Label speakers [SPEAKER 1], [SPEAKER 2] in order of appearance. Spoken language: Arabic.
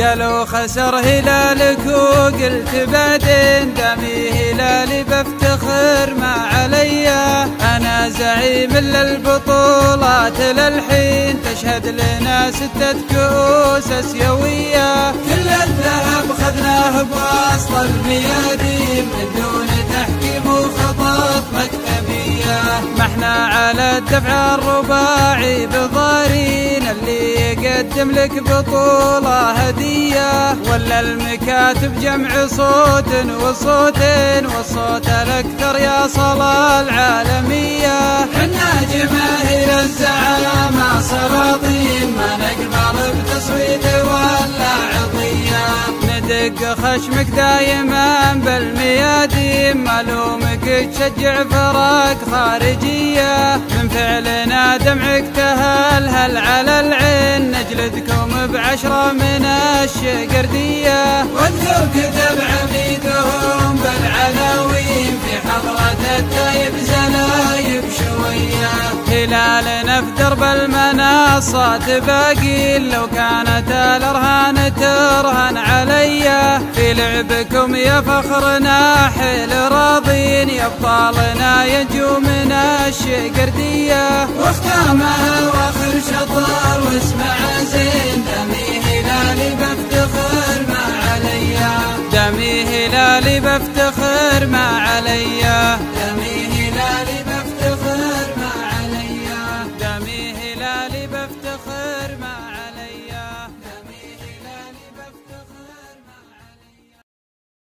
[SPEAKER 1] قالوا خسر هلالك وقلت بعدين دمي هلالي بفتخر ما عليا. أنا زعيم للبطولات للحين تشهد لنا 6 كؤوس اسيوية. كل الذهب خذناه بوسط الميادين من دون تحكيم وخطط مكتبية. ما احنا على الدفع الرباعي بضارين اللي يقدم لك بطولة هدية، ولا المكاتب جمع صوت وصوتين والصوت الأكثر يا صلاة العالمية. حنا جماهير الزعامة سلاطين ما نقبل بتصويت ولا عطية. ندق خشمك دايما بالميادين ملومك تشجع فرق خارجية. من فعلنا دمعك تهلهل على العين نجلدكم ب10 من الشقردية. واذكر كتب عميدهم بالعناوين في حضرة التايب زلايب شوية. هلالنا في درب المنصات باقي لو كانت الأرهان ترهن عليا. في لعبكم يا فخرنا حيل راضين يا ابطالنا ينجو من الشقردية. واختامها واخر شطر واسمع زين دمي هلالي بفتخر ما عليا. دمي هلالي بفتخر